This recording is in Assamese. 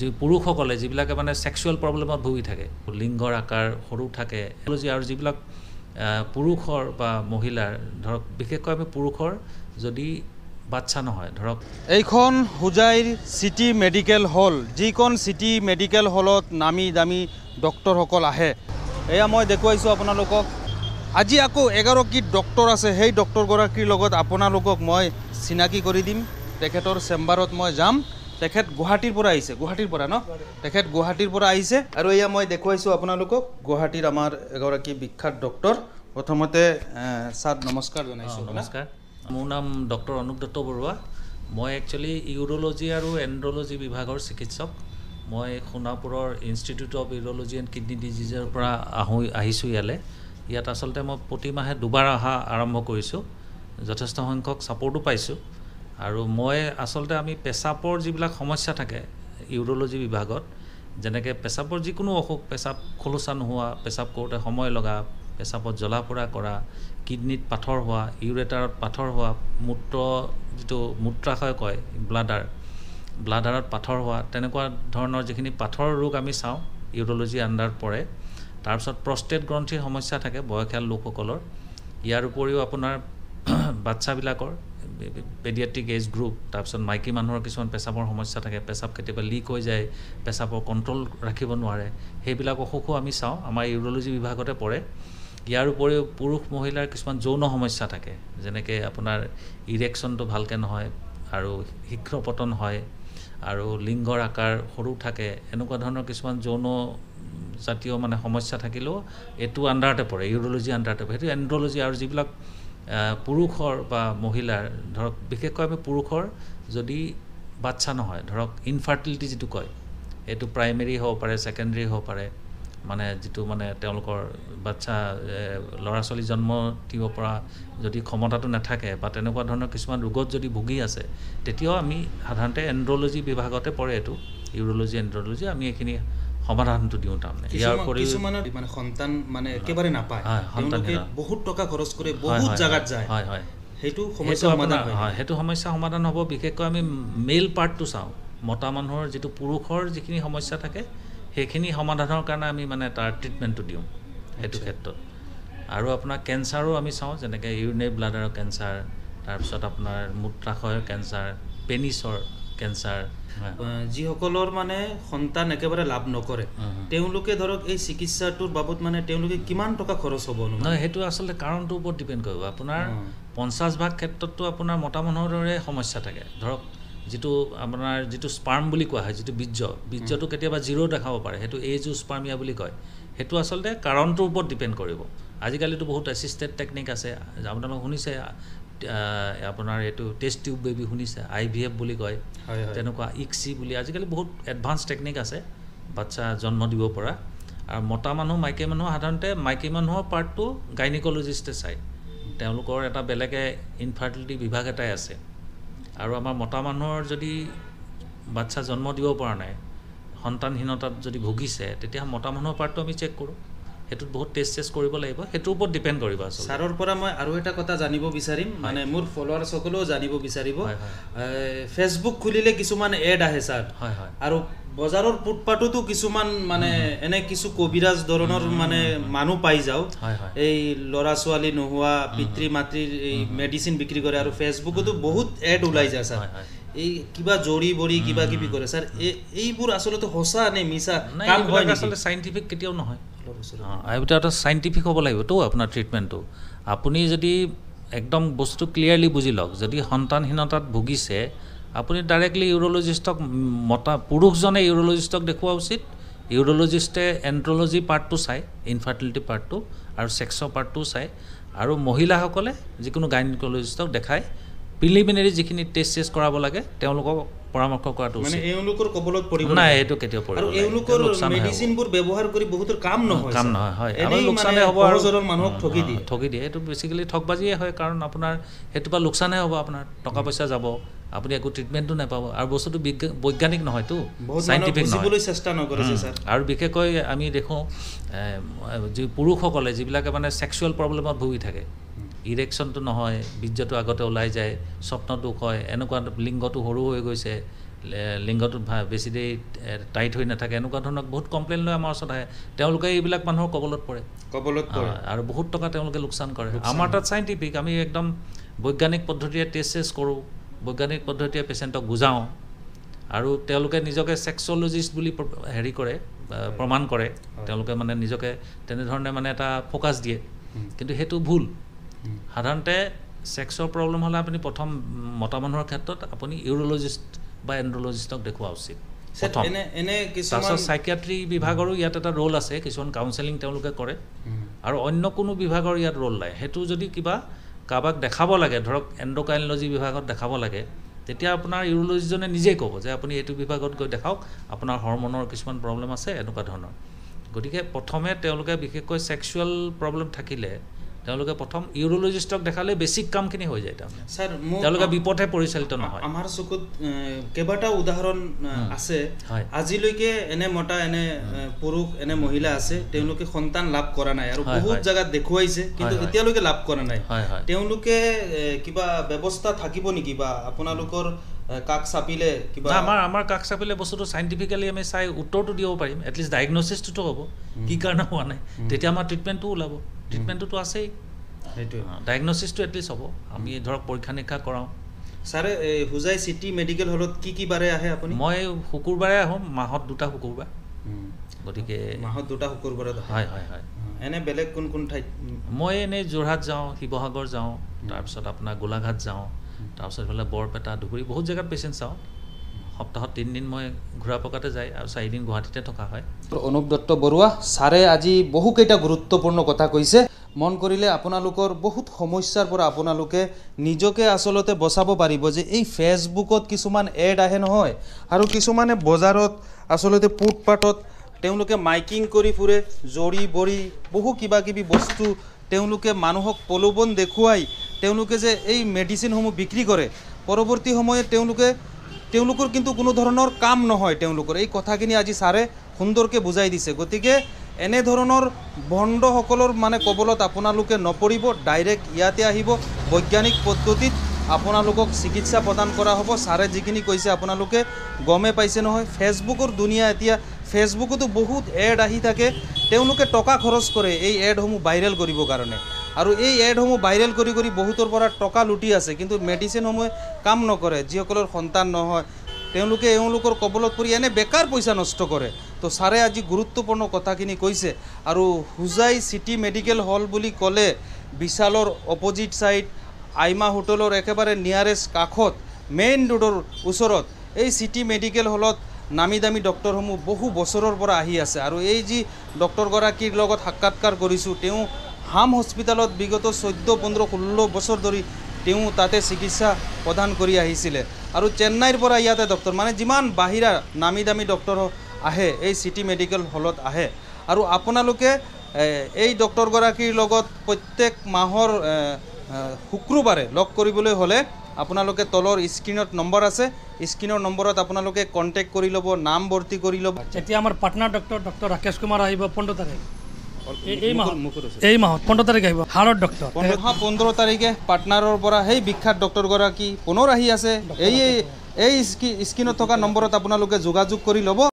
যি পুৰুষসকলে যিবিলাকে মানে সেক্সুৱেল প্ৰব্লেমত ভুগি থাকে লিংগৰ আকাৰ সৰু থাকে আৰু যিবিলাক পুৰুষৰ বা মহিলাৰ ধৰক বিশেষকৈ আমি পুৰুষৰ যদি বাচ্চা নহয় ধৰক এইখন হুজাইৰ সিটি মেডিকেল হল যিখন সিটি মেডিকেল হলত নামি দামী ডক্টৰসকল আহে এয়া মই দেখুৱাইছোঁ আপোনালোকক আজি আকৌ 11টি ডক্টৰ আছে সেই ডক্টৰগৰাকীৰ লগত আপোনালোকক মই চিনাকি কৰি দিম তেখেতৰ চেম্বাৰত মই যাম তেখেত গুৱাহাটীৰ পৰা আহিছে গুৱাহাটীৰ পৰা ন তেখেত গুৱাহাটীৰ পৰা আহিছে আৰু এয়া মই দেখুৱাইছোঁ আপোনালোকক গুৱাহাটীৰ আমাৰ এগৰাকী বিখ্যাত ডক্টৰ প্ৰথমতে ছাৰ নমস্কাৰ জনাইছোঁ নমস্কাৰ মোৰ নাম ডক্টৰ অনুপ দত্ত বৰুৱা মই একচুৱেলি ইউৰোলজি আৰু এন্ড্ৰলজি বিভাগৰ চিকিৎসক মই সোণাপুৰৰ institute of urology and kidney ডিজিজৰ পৰা আহিছোঁ ইয়াত আচলতে মই প্ৰতি মাহে দুবাৰ অহা আৰম্ভ কৰিছোঁ যথেষ্ট সংখ্যক ছাপোৰ্টো পাইছোঁ আৰু মই আচলতে আমি পেচাবৰ যিবিলাক সমস্যা থাকে ইউৰোলজি বিভাগত যেনেকৈ পেচাবৰ যিকোনো অসুখ পেচাব খোলোচা নোহোৱা পেচাব কৰোঁতে সময় লগা পেচাবত জ্বলা পোৰা কৰা কিডনিত পাথৰ হোৱা ইউৰেটাৰত পাথৰ হোৱা যিটো মূত্ৰাশয় কয় ব্লাডাৰত পাথৰ হোৱা তেনেকুৱা ধৰণৰ যিখিনি পাথৰ ৰোগ আমি চাওঁ ইউৰোলজি আণ্ডাৰত পৰে তাৰপিছত প্ৰষ্টেট গ্ৰন্থিৰ সমস্যা থাকে বয়সীয়াল লোকসকলৰ ইয়াৰ উপৰিও আপোনাৰ বাচ্চাবিলাকৰ পেডিয়াট্ৰিক এজ গ্ৰুপ তাৰপিছত মাইকী মানুহৰ কিছুমান পেচাবৰ সমস্যা থাকে পেচাব কেতিয়াবা লিক হৈ যায় পেচাবৰ কণ্ট্ৰল ৰাখিব নোৱাৰে সেইবিলাক অসুখো আমি চাওঁ আমাৰ ইউৰোলজি বিভাগতে পৰে ইয়াৰ উপৰিও পুৰুষ মহিলাৰ কিছুমান যৌন সমস্যা থাকে যেনেকৈ আপোনাৰ ইৰেকশ্যনটো ভালকৈ নহয় আৰু শীঘ্ৰপতন হয় আৰু লিংগৰ আকাৰ সৰু থাকে এনেকুৱা ধৰণৰ কিছুমান যৌন জাতীয় মানে সমস্যা থাকিলেও এইটো আণ্ডাৰতে পৰে ইউৰোলজি আণ্ডাৰতে পৰে সেইটো এন্ড্ৰলজি আৰু যিবিলাক পুৰুষৰ বা মহিলাৰ ধৰক বিশেষকৈ আমি পুৰুষৰ যদি বাচ্চা নহয় ধৰক ইনফাৰ্টিলিটি যিটো কয় এইটো প্ৰাইমেৰী হ'ব পাৰে ছেকেণ্ডেৰী হ'ব পাৰে মানে যিটো মানে তেওঁলোকৰ বাচ্চা ল'ৰা ছোৱালী জন্ম দিব পৰা যদি ক্ষমতাটো নাথাকে বা তেনেকুৱা ধৰণৰ কিছুমান ৰোগত যদি ভুগি আছে তেতিয়াও আমি সাধাৰণতে এন্ড্ৰলজি বিভাগতে পৰে এইটো ইউৰোলজি এন্ড্ৰলজি আমি এইখিনি সমাধানটো দিওঁ তাৰমানে ইয়াৰ উপৰিও কিছুমানৰ মানে সন্তান মানে একেবাৰে নাপায় তেওঁলোকে বহুত টকা খৰচ কৰে বহুত জাগাত যায় হয় সেইটো সমস্যা সমাধান হয় সেইটো সমস্যা সমাধান হ'ব বিশেষকৈ আমি মেল পাৰ্টটো চাওঁ মতা মানুহৰ যিটো পুৰুষৰ যিখিনি সমস্যা থাকে সেইখিনি সমাধানৰ কাৰণে আমি মানে তাৰ ট্ৰিটমেণ্টটো দিওঁ সেইটো ক্ষেত্ৰত আৰু আপোনাৰ কেঞ্চাৰো আমি চাওঁ যেনেকৈ ইউৰিনেৰী ব্লাডাৰৰ কেঞ্চাৰ তাৰপিছত আপোনাৰ মূত্ৰাশয়ৰ কেঞ্চাৰ পেনিছৰ কেঞ্চাৰ যিসকলৰ মানে সন্তান একেবাৰে লাভ নকৰে তেওঁলোকে ধৰক এই চিকিৎসাটোৰ বাবদ মানে তেওঁলোকে কিমান টকা খৰচ হ'ব নহয় সেইটো আচলতে কাৰণটোৰ ওপৰত ডিপেণ্ড কৰিব আপোনাৰ 50% ক্ষেত্ৰততো আপোনাৰ মতা মানুহৰ দৰে সমস্যা থাকে ধৰক যিটো স্পাৰ্ম বুলি কোৱা হয় যিটো বীৰ্যটো কেতিয়াবা জিৰ' দেখাব পাৰে সেইটো এজো স্পাৰ্মিয়া বুলি কয় সেইটো আচলতে কাৰণটোৰ ওপৰত ডিপেণ্ড কৰিব আজিকালিতো বহুত এছিষ্টেড টেকনিক আছে আপোনালোকে শুনিছে আপোনাৰ এইটো টেষ্ট টিউব বেবী শুনিছে IVF বুলি কয় তেনেকুৱা ইক্সি বুলি আজিকালি বহুত এডভান্স টেকনিক আছে বাচ্চা জন্ম দিব পৰা আৰু মতা মানুহ মাইকী মানুহ সাধাৰণতে মাইকী মানুহৰ পাৰ্টটো গাইনিকলজিষ্টে চায় তেওঁলোকৰ এটা বেলেগে ইনফাৰ্টিলিটি বিভাগ এটাই আছে আৰু আমাৰ মতা মানুহৰ যদি বাচ্চা জন্ম দিব পৰা নাই সন্তানহীনতাত যদি ভুগিছে তেতিয়া মতা মানুহৰ পাৰ্টটো আমি চেক কৰোঁ সেইটোত বহুত টেষ্ট কৰিব লাগিব সেইটোৰ ওপৰত ডিপেণ্ড কৰিব আচলতে ছাৰৰ পৰা মই আৰু এটা কথা জানিব বিচাৰিম মানে মোৰ ফলোৱাৰ্ছসকলেও জানিব বিচাৰিব ফেচবুক খুলিলে কিছুমান এড আহে ছাৰ আৰু বজাৰৰ ফুটপাথতো কিছুমান মানে এনে কিছু কবিৰাজ ধৰণৰ মানে মানুহ পাই যাওঁ এই ল'ৰা ছোৱালী নোহোৱা পিতৃ মাতৃৰ এই মেডিচিন বিক্ৰী কৰে আৰু ফেচবুকতো বহুত এড ওলাই যায় ছাৰ এই কিবা জৰি বৰি কিবা কিবি কৰে ছাৰ এইবোৰ আচলতে সঁচা নে মিছা কাম হয় আচলতে সাইন্টিফিক কেতিয়াও নহয় এটা সাইন্টিফিক হ'ব লাগিবতো আপোনাৰ ট্ৰিটমেণ্টটো আপুনি যদি একদম বস্তু ক্লিয়াৰলি বুজি লওক যদি সন্তানহীনতাত ভুগিছে আপুনি ডাইৰেক্টলি ইউৰোলজিষ্টক পুৰুষজনে ইউৰোলজিষ্টক দেখুওৱা উচিত ইউৰোলজিষ্টে এন্ড্ৰলজি পাৰ্টটো চায় ইনফাৰ্টিলিটি পাৰ্টটো আৰু ছেক্সৰ পাৰ্টটোও চায় আৰু মহিলাসকলে যিকোনো গাইনিকলজিষ্টক দেখায় প্ৰিলিমিনাৰী যিখিনি টেষ্ট কৰাব লাগে তেওঁলোকক পৰামৰ্শ কৰাটো মানে এওঁলোকৰ কবলত পৰিব নাই এইটো কেতিয়াও পৰিব আৰু এওঁলোকৰ মেডিচিনবোৰ ব্যৱহাৰ কৰি বহুতৰ কাম নহয় হয় আমাৰ লোকচানে হ'ব আৰু সহজৰৰ মানুহক ঠগি দিয়ে এইটো বেছিকেলি ঠগবাজিয়ে হয় কাৰণ আপোনাৰ সেইটো পৰা লোকচানে হ'ব আপোনাৰ টকা পইচা যাব আপুনি একো ট্ৰিটমেণ্টটো নাপাব আৰু বস্তুটো বৈজ্ঞানিক নহয়তো সাইন্টিফিক নহয় চেষ্টা নকৰিছে স্যাৰ আৰু বিশেষকৈ আমি দেখোঁ যি পুৰুষসকলে যিবিলাকে মানে সেক্সুৱেল প্ৰব্লেমত ভুগি থাকে ইৰেকশ্যনটো নহয় বীৰ্যটো আগতে ওলাই যায় স্বপ্ন দুখ হয় এনেকুৱা লিংগটো সৰু হৈ গৈছে লিংগটোত বেছি দেৰি টাইট হৈ নাথাকে এনেকুৱা ধৰণৰ বহুত কমপ্লেইন লৈ আমাৰ ওচৰত আহে তেওঁলোকে এইবিলাক মানুহৰ কবলত পৰে আৰু বহুত টকা তেওঁলোকে লোকচান কৰে আমাৰ তাত চাইণ্টিফিক আমি একদম বৈজ্ঞানিক পদ্ধতিৰে টেষ্ট কৰোঁ বৈজ্ঞানিক পদ্ধতিৰে পেচেণ্টক বুজাওঁ আৰু তেওঁলোকে নিজকে সেক্সোলজিষ্ট বুলি হেৰি কৰে প্ৰমাণ কৰে তেওঁলোকে মানে নিজকে তেনেধৰণে মানে এটা ফোকাছ দিয়ে কিন্তু সেইটো ভুল সাধাৰণতে সেক্সৰ প্ৰব্লেম হ'লে আপুনি প্ৰথম মতা মানুহৰ ক্ষেত্ৰত আপুনি ইউৰোলজিষ্ট বা এন্ড্ৰলজিষ্টক দেখুওৱা উচিত তাৰপিছত সাইকিয়াট্ৰি বিভাগৰো ইয়াত এটা ৰোল আছে কিছুমান কাউন্সেলিং তেওঁলোকে কৰে আৰু অন্য কোনো বিভাগৰ ইয়াত ৰোল নাই সেইটো যদি কিবা কাৰোবাক দেখাব লাগে ধৰক এণ্ডক্ৰাইনলজি বিভাগত দেখাব লাগে তেতিয়া আপোনাৰ ইউৰোলজিজনে নিজেই ক'ব যে আপুনি এইটো বিভাগত গৈ দেখাওক আপোনাৰ হৰমনৰ কিছুমান প্ৰব্লেম আছে এনেকুৱা ধৰণৰ গতিকে প্ৰথমে তেওঁলোকে বিশেষকৈ সেক্সুৱেল প্ৰব্লেম থাকিলে তেওঁলোকে প্ৰথম ইউৰোলজিষ্টক দেখালে বেছিক কামখিনি হৈ যায় তাৰমানে স্যাৰ তেওঁলোকে বিপথে পৰিচালিত নহয় আমাৰ চকুত কেইবাটা উদাহৰণ আছে আজিলৈকে এনে মতা এনে পুৰুষ এনে মহিলা আছে তেওঁলোকে সন্তান লাভ কৰা নাই আৰু বহুত জায়গাত দেখুৱাইছে কিন্তু এতিয়ালৈকে লাভ কৰা নাই তেওঁলোকে কিবা ব্যৱস্থা থাকিব নেকি বা আপোনালোকৰ কাক চাপিলে কিবা আমাৰ কাক চাপিলে বস্তুটো সাইন্টিফিক্যালি আমি চাই উত্তৰটো দিব পাৰিম এটলিষ্ট ডায়াগনোচিছটো হ'ব কি কাৰণে হোৱা নাই তেতিয়া আমাৰ ট্ৰিটমেণ্টটো ওলাব ট্ৰিটমেণ্টটো আছেই সেইটো ডায়াগনোচিছটো এটলিষ্ট হ'ব আমি ধৰক পৰীক্ষা নিৰীক্ষা কৰাওঁ ছাৰে হুজাই চিটি মেডিকেল হলত কি বাৰে আহে আপুনি মই শুকুৰবাৰে আহোঁ মাহত 2টা শুকুৰবাৰ গতিকে মাহত 2টা শুকুৰবাৰত হয় এনে বেলেগ কোন ঠাইত মই এনেই যোৰহাট যাওঁ শিৱসাগৰ যাওঁ তাৰপিছত আপোনাৰ গোলাঘাট যাওঁ তাৰপিছত এইফালে বৰপেটা ধুবুৰী বহুত জেগাত পেচেণ্ট চাওঁ সপ্তাহত 3 দিন মই ঘূৰা পকাতে যায় আৰু 4 দিন গুৱাহাটীতে থকা হয় অনুপ দত্ত বৰুৱা ছাৰে আজি বহুকেইটা গুৰুত্বপূৰ্ণ কথা কৈছে মন কৰিলে আপোনালোকৰ বহুত সমস্যাৰ পৰা আপোনালোকে নিজকে আচলতে বচাব পাৰিব যে এই ফেচবুকত কিছুমান এড আহে নহয় আৰু কিছুমানে বজাৰত আচলতে ফুটপাথত তেওঁলোকে মাইকিং কৰি ফুৰে জৰি বৰি বহু কিবা কিবি বস্তু তেওঁলোকে মানুহক প্ৰলোভন দেখুৱাই তেওঁলোকে যে এই মেডিচিনসমূহ বিক্ৰী কৰে পৰৱৰ্তী সময়ত তেওঁলোকৰ কিন্তু কোনো ধৰণৰ কাম নহয় তেওঁলোকৰ এই কথাখিনি আজি ছাৰে সুন্দৰকৈ বুজাই দিছে গতিকে এনে ধৰণৰ ভণ্ডসকলৰ মানে কবলত আপোনালোকে নপৰিব ডাইৰেক্ট ইয়াতে আহিব বৈজ্ঞানিক পদ্ধতিত আপোনালোকক চিকিৎসা প্ৰদান কৰা হ'ব ছাৰে যিখিনি কৈছে আপোনালোকে গমে পাইছে নহয় ফেচবুকৰ দুনিয়া এতিয়া ফেচবুকতো বহুত এড আহি থাকে তেওঁলোকে টকা খৰচ কৰে এই এডসমূহ ভাইৰেল কৰিবৰ কাৰণে আৰু এই এডসমূহ ভাইৰেল কৰি কৰি বহুতৰ পৰা টকা লুটি আছে কিন্তু মেডিচিনসমূহে কাম নকৰে যিসকলৰ সন্তান নহয় তেওঁলোকে এওঁলোকৰ কবলত পৰি এনে বেকাৰ পইচা নষ্ট কৰে তো ছাৰে আজি গুৰুত্বপূৰ্ণ কথাখিনি কৈছে আৰু হুজাই চিটি মেডিকেল হল বুলি ক'লে বিশালৰ অপজিট ছাইড আইমা হোটেলৰ একেবাৰে নিয়াৰেষ্ট কাষত মেইন ৰোডৰ ওচৰত এই চিটি মেডিকেল হলত নামি দামী ডক্টৰসমূহ বহু বছৰৰ পৰা আহি আছে আৰু এই যি ডক্টৰগৰাকীৰ লগত সাক্ষাৎকাৰ কৰিছোঁ তেওঁ হাম হস্পিটেলত বিগত 14, 15, 16 বছৰ ধৰি তেওঁ তাতে চিকিৎসা প্ৰদান কৰি আহিছিলে আৰু চেন্নাইৰ পৰা ইয়াতে ডক্টৰ মানে যিমান বাহিৰা নামি দামী ডক্টৰ আহে এই চিটি মেডিকেল হলত আহে আৰু আপোনালোকে এই ডক্টৰগৰাকীৰ লগত প্ৰত্যেক মাহৰ শুক্ৰবাৰে লগ কৰিবলৈ হ'লে আপোনালোকে তলৰ স্ক্ৰীনত নম্বৰ আছে স্ক্ৰীনৰ নম্বৰত আপোনালোকে কণ্টেক্ট কৰি ল'ব নাম ভৰ্তি কৰি ল'ব এতিয়া আমাৰ পাটনাৰ ডক্টৰ ৰাকেশ কুমাৰ আহিব 15 তাৰিখ এই মাহত 15 তাৰিখ আহিব হাড়ৰ ডক্টৰ 15 তাৰিখে পাটনাৰৰ পৰা সেই বিখ্যাত ডক্টৰগৰাকী পুনৰ আহি আছে এই স্ক্ৰীনত থকা নম্বৰত আপোনালোকে যোগাযোগ কৰি ল'ব